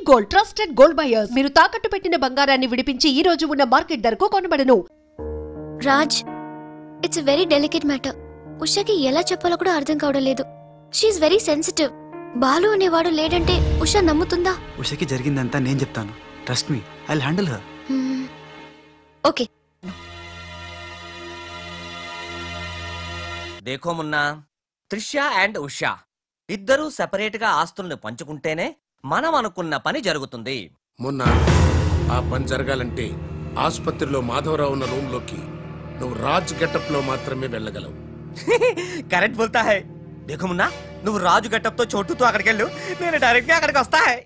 Gold, trusted gold buyers. మీరు తాకట్టు పెట్టిన బంగారాన్ని విడిపించి ఈ రోజు ఉన్న మార్కెట్ ధరకు కొనబడను. Raj, it's very delicate matter. ఉషకి ఎలా చెప్పాలో కూడా అర్థం కావడం లేదు. She is very sensitive. బాలు అనేవాడు లేడంటే ఉష నమ్ముతుందా? ఉషకి జరిగిందంతా నేను చెప్తాను. Trust me, I will handle her. Okay. దేఖో మున్నా, త్రిష అండ్ ఉషా ఇద్దరూ సెపరేట్ గా ఆస్తుల్ని పంచుకుంటేనే మనం అనుకున్న పని జరుగుతుంది. మొన్న ఆ పని జరగాలంటే ఆసుపత్రిలో మాధవరావు ఉన్న రూమ్ లోకి నువ్వు రాజ్ గెటప్ లో మాత్రమే వెళ్ళగలవు. కరెక్ట్ బోల్తా హై. దేఖో మున్నా, నువ్వు రాజు గెటప్ తో చోటుతో అక్కడికి వెళ్ళు, నేను డైరెక్ట్ గా అక్కడికి వస్తా high.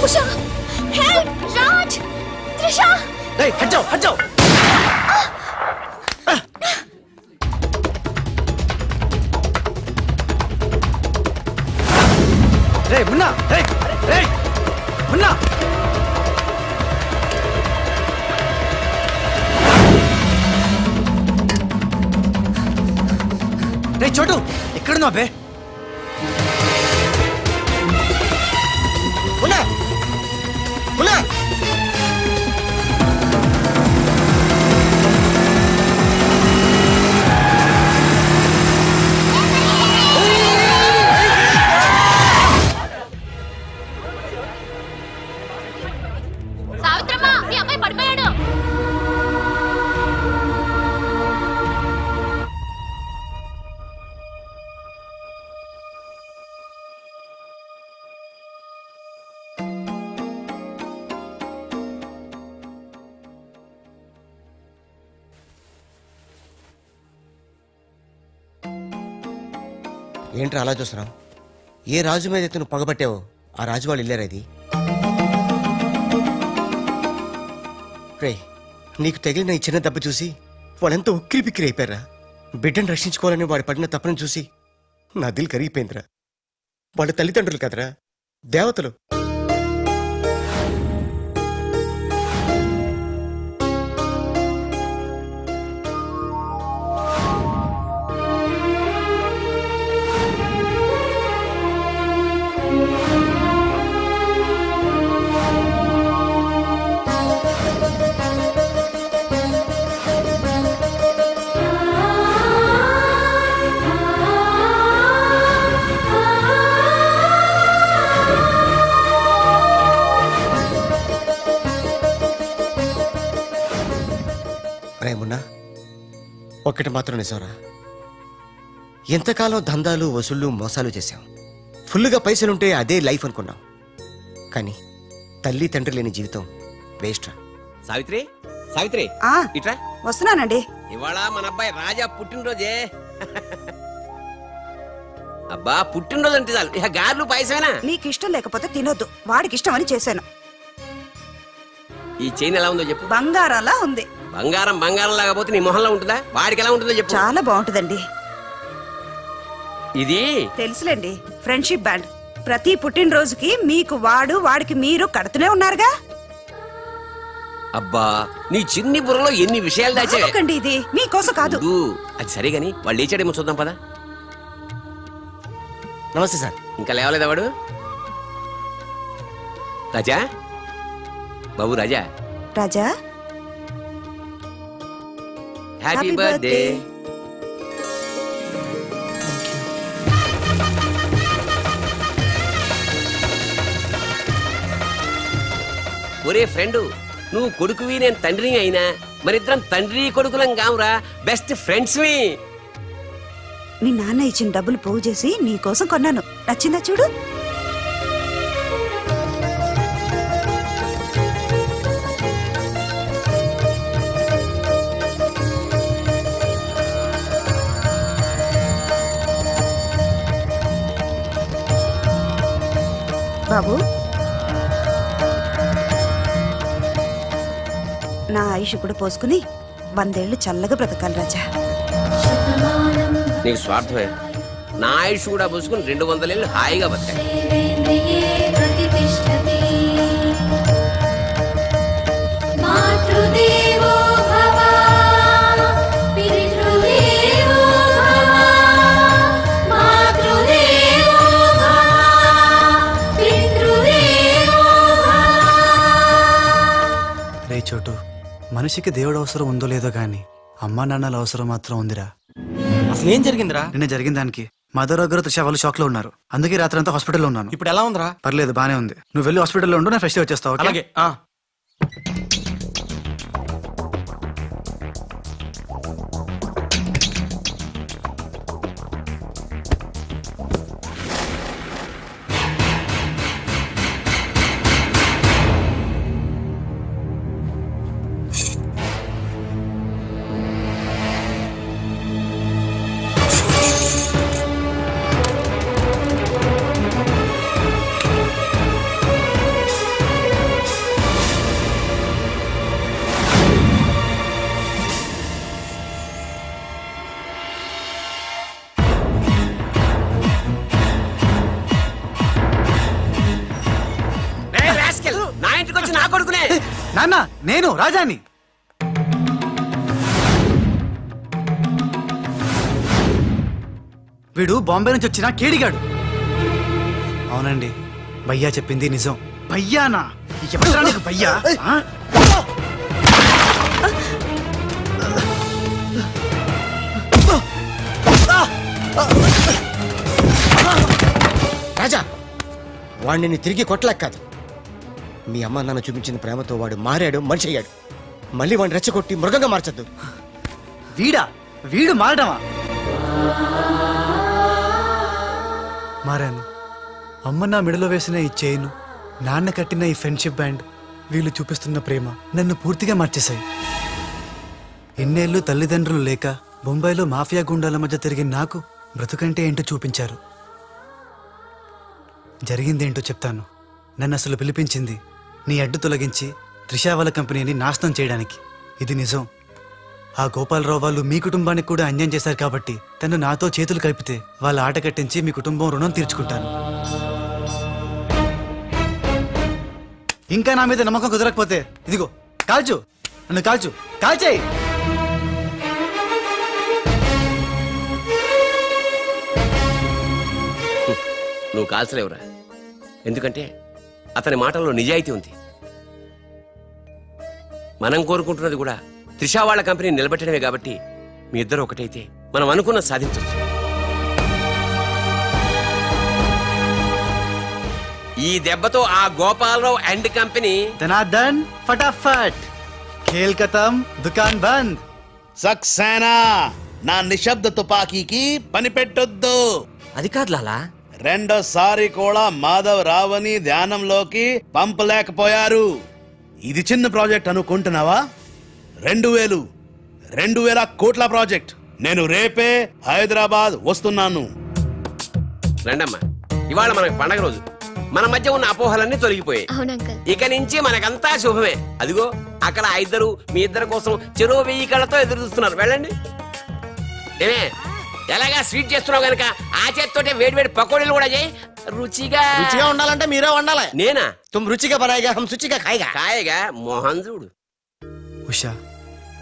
Usha! Help! Raj! Trisha! Hey, हट जाओ, हट जाओ! Hey, Munna! Hey, hey, Munna! Hey, छोटू, इकड़ ना बे. मुन्ना! मुन्ना! సావిత్రమ్మ, మీ అబ్బాయి పడిపోయాడు. ఏంట్రా అలా చూస్తున్నావు? ఏ రాజు మీద అయితే నువ్వు పగబట్టావో ఆ రాజు వాళ్ళు వెళ్ళారు. అది రే, నీకు తగిలిన ఈ చిన్న దెబ్బ చూసి వాళ్ళెంత ఉక్కిరి బిక్కిరి అయిపోయారా. బిడ్డను రక్షించుకోవాలని వాడు పడిన తప్పని చూసి నా దిల్ కరిగిపోయిందిరా. వాళ్ళ తల్లిదండ్రులు కదరా, దేవతలు. రేమున్నా, ఒక్కటి మాత్రం నిజంరా, ఎంతకాలం దందాలు వసూళ్ళు మోసాలు చేశాం. ఫుల్గా పైసలుంటే అదే లైఫ్ అనుకున్నాం. కానీ తల్లి తండ్రి లేని జీవితం వేస్ట్ రా. సావిత్రి, సావిత్రి ఇట్రా. వస్తున్నానండి. ఇవాళ మన అబ్బాయి రాజా పుట్టినరోజే. అబ్బా, పుట్టినరోజు అంటే చాలు ఇక గార్లు పాయసమేనా? నీకు ఇష్టం లేకపోతే తినొద్దు, వాడికి ఇష్టం అని చేశాను. ఈ చైన్ ఎలా ఉందో చెప్పు. బంగారంలా ఉంది. బంగారం బంగారం లాగా నీ మొహంలో ఉంటుందా? వాడికి ఎలా ఉంటుందో చెప్పు. చాలా బాగుంటుందండి. ఇది తెలుసులేండి, ఫ్రెండ్షిప్ బ్యాండ్. ప్రతి పుట్టినరోజుకి మీకు వాడు, వాడికి మీరు కడుతూనే ఉన్నారుగా. అబ్బా, నీ చిన్ని బుర్రలో ఎన్ని విషయాలు దాచాకండి. ఇది మీకోసం కాదు. అది సరే గాని వాళ్ళు లేచాడేమో చూద్దాం పదా. నమస్తే సార్. ఇంకా లేవలేదా వాడు? రాజా, బాబు రాజా. రాజా, హ్యాపీ బర్త్డే. ఒరే ఫ్రెండు, నువ్వు కొడుకువి నేను తండ్రిని అయినా మరిద్దరం తండ్రి కొడుకులం కావురా, బెస్ట్ ఫ్రెండ్స్. మీ నాన్న ఇచ్చిన డబ్బులు పోగు చేసి నీకోసం కొన్నాను. నచ్చిందా చూడు. బాబు, నా ఆయుష్ కూడా పోసుకుని 100 ఏళ్ళు చల్లగా బ్రతకాలి రాజా. నీకు స్వార్థమే. నా ఆయుష్ కూడా పోసుకుని 200 ఏళ్ళు హాయిగా బతకాలి. రే చోటు, మనిషికి దేవుడు అవసరం ఉందో లేదో గాని అమ్మా నాన్నల అవసరం మాత్రం ఉందిరా. అసలు ఏం జరిగిందిరా? నిన్న జరిగిన దానికి మాధవరావు గారు త్రిష వాళ్ళు షాక్ లో ఉన్నారు. అందుకే రాత్రి అంతా హాస్పిటల్లో ఉన్నాను. ఇప్పుడు ఎలా ఉందిరా? పర్లేదు, బానే ఉంది. నువ్వు వెళ్ళి హాస్పిటల్లో ఉండు, నేను ఫ్రెష్ వచ్చేస్తావు. అలాగే. నా ఇంటికి వచ్చి నా కొడుకునే. నాన్న, నేను రాజాని. వీడు బాంబే నుంచి వచ్చిన కేడిగాడు. అవునండి, భయ్యా చెప్పింది నిజం. భయ్యానా? ఎవరా నీకు భయ్యా? రాజా, వాడిని తిరిగి కొట్టలేక కాదు. మీ అమ్మ నాన్న చూపించిన ప్రేమతో వాడు మారాడు, మనిషి అయ్యాడు. మళ్ళీ వాడిని రెచ్చగొట్టి మృగంగా మార్చద్దు. వీడు మారడమా? మారాను. అమ్మ నా మెడలో వేసిన ఈ చైను, నాన్న కట్టిన ఈ ఫ్రెండ్షిప్ బ్యాండ్, వీళ్ళు చూపిస్తున్న ప్రేమ నన్ను పూర్తిగా మార్చేశాయి. ఎన్నేళ్ళు తల్లిదండ్రులు లేక బొంబాయిలో మాఫియా గుండాల మధ్య తిరిగి నాకు బ్రతుకంటే ఏంటో చూపించారు. జరిగిందేంటో చెప్తాను. నన్ను అసలు పిలిపించింది నీ అడ్డు తొలగించి త్రిషా వాళ్ళ కంపెనీని నాశనం చేయడానికి. ఇది నిజం. ఆ గోపాలరావు వాళ్ళు మీ కుటుంబానికి కూడా అన్యాయం చేశారు కాబట్టి తను నాతో చేతులు కలిపితే వాళ్ళ ఆట కట్టించి మీ కుటుంబం రుణం తీర్చుకుంటాను. ఇంకా నా మీద నమ్మకం కుదరకపోతే ఇదిగో కాల్చు, నన్ను కాల్చు, కాల్చేయి. నువ్వు కాల్చలేవురా, ఎందుకంటే అతని మాటల్లో నిజాయితీ ఉంది. మనం కోరుకుంటున్నది కూడా త్రిషా వాళ్ళ కంపెనీ నిలబెట్టడమే కాబట్టి మీ ఇద్దరు ఒకటైతే మనం అనుకున్న సాధించవచ్చు. ఈ దెబ్బతో ఆ గోపాలరావు అండ్ కంపెనీ ధనార్దన్ ఫటాఫట్, ఖేల్ ఖతం, దుకాన్ బంద్. సక్సేనా, నా నిశ్శబ్ద తుపాకీకి పని పెట్టొద్దు. అది కాదు లాలా, రెండోసారి కూడా మాధవ్ రావని ధ్యానంలోకి పంపలేకపోయారు. ఇది చిన్న ప్రాజెక్ట్ అనుకుంటున్నావా? 2000 కోట్ల ప్రాజెక్ట్. నేను రేపే హైదరాబాద్ వస్తున్నాను. రండమ్మా, ఇవాళ మనకి పండగ రోజు. మన మధ్య ఉన్న అపోహలన్నీ తొలగిపోయాయి. ఇక నుంచి మనకంతా శుభమే. అదిగో అక్కడ ఇద్దరు మీ ఇద్దరు కోసం చెరో 1000 కళ్ళతో ఎదురు చూస్తున్నారు. వెళ్ళండి. ఏమే, ఎలాగా స్వీట్ చేస్తున్నావు గనక ఆ చేతితోటే వేడి పకోడీలు కూడా చేయి. రుచిగా ఉండాలంటే మీరే వండాలి. నేనా? తుమ్ రుచిగా బనాయిగా, హమ్ శుచిగా ఖాయిగా. కాయగా మోహన్ చూడు. ఉషా,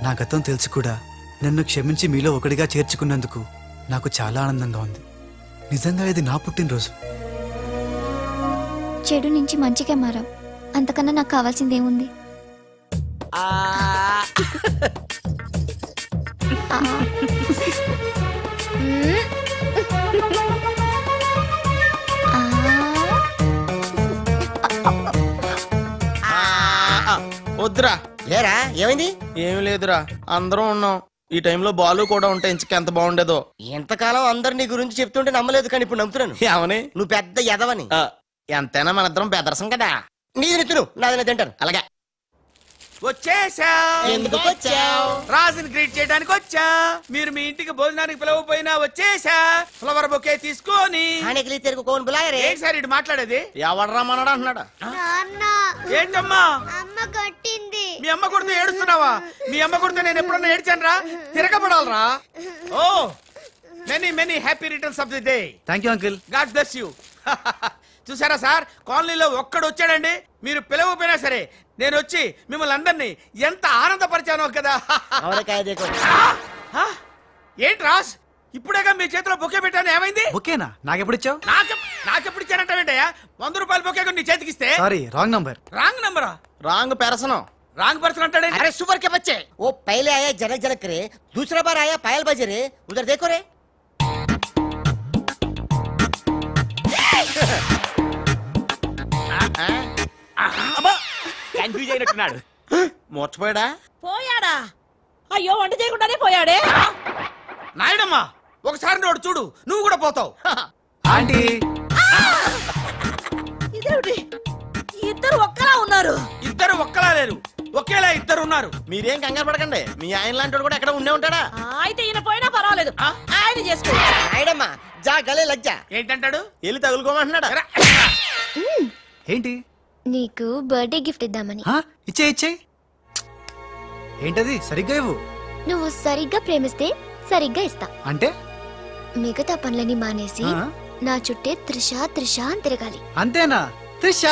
నా గతం తెలుసు కూడా నన్ను క్షమించి మీలో ఒకటిగా చేర్చుకున్నందుకు నాకు చాలా ఆనందంగా ఉంది. నిజంగా ఇది నా పుట్టినరోజు. చెడు నుంచి మంచిగా మారాం. అంతకన్నా నాకు కావాల్సిందేముంది? వద్దురా, ఏరా ఏమైంది? ఏమి లేదురా, అందరం ఉన్నాం. ఈ టైంలో బాలు కూడా ఉంటే ఇంకెంత బాగుండేదో. ఎంతకాలం అందరు నీ గురించి చెప్తుంటే నమ్మలేదు, కానీ ఇప్పుడు నమ్ముతున్నాను. ఏమని? నువ్వు పెద్ద ఎదవని. ఎంతైనా మన ఇద్దరం బెదరసం కదా. నీది నెత్తును, నాది తింటాను. అలాగే. వచ్చేసా. ఎందుకు వచ్చావు? రాజుని గ్రీట్ చేయడానికి వచ్చా. మీరు మీ ఇంటికి భోజనానికి పిలవపోయినా వచ్చేసా. ఫ్లవర్ బొకే తీసుకొని. ఏంటి సార్ ఇటు మాట్లాడేది? ఎవడరా మనడా అంటున్నాడా? ఏంటమ్మా? అమ్మ కొట్టింది. మీ అమ్మ కొడితే ఏడుస్తున్నావా? మీ అమ్మ కొడితే నేను ఎప్పుడన్నా ఏడ్చాను రా? తిరగబడాలరా? Oh many many happy returns of the day. Thank you uncle. God bless you. చూసారా సార్, కాలనీలో ఒక్కడు వచ్చాడండి, మీరు పిలవపోయినా సరే నేను వచ్చి మిమ్మల్ని అందరినీ ఎంత ఆనందపరిచానో కదా. ఏంటి రాస్, ఇప్పుడేగా మీ చేతిలో బొకే పెట్టాను, ఏమైంది? బొకేనా? నాకెప్పుడు ఇచ్చావు? నాకెప్పుడు ఇచ్చానంటావేంటయ్యా? 100 రూపాయల బొకే నీ చేతికిస్తే. Sorry, wrong number. రాంగ్ నంబరా? Wrong person. రాంగ్ పర్సన్ అంటాడే. अरे सुपर के बच्चे, वो पहले आया जनक जनक रे, दूसरा बार आया पायल बजे रे, उधर देखो रे. కన్ఫ్యూజ్ అయినట్టున్నాడు. మర్చిపోయాడా? పోయాడా? అయ్యో, వంట చేయకుండానే పోయాడే. నాయుడమ్మా, ఒకసారి నోడు చూడు, నువ్వు కూడా పోతావు. ఆంటీ, ఇదేమిటి, ఇద్దరు ఒక్కలా ఉన్నారు. ఇద్దరు ఒక్కలా లేరు, ఒకేలా ఇద్దరు ఉన్నారు. మీరేం కంగారు పడకండి, మీ ఆయన లాంటి కూడా ఎక్కడ ఉండే ఉంటాడా? అయితే ఈయన పోయినా పర్వాలేదు, ఆయన చేసుకో. నాయుడమ్మా, జా గలే లజ్జా. ఏంటంటాడు? వెళ్ళి తగులుకోమంటున్నాడా? ఏంటి? నీకు బర్త్డే గిఫ్ట్ ఇద్దామని. ఇచ్చే. ఏంటది? సరిగ్గా ఇవ్వు. నువ్వు సరిగ్గా ప్రేమిస్తే సరిగ్గా ఇస్తా. అంటే మిగతా పనులని మానేసి నా చుట్టే త్రిష త్రిష అని తిరగాలి. అంతేనా? త్రిష.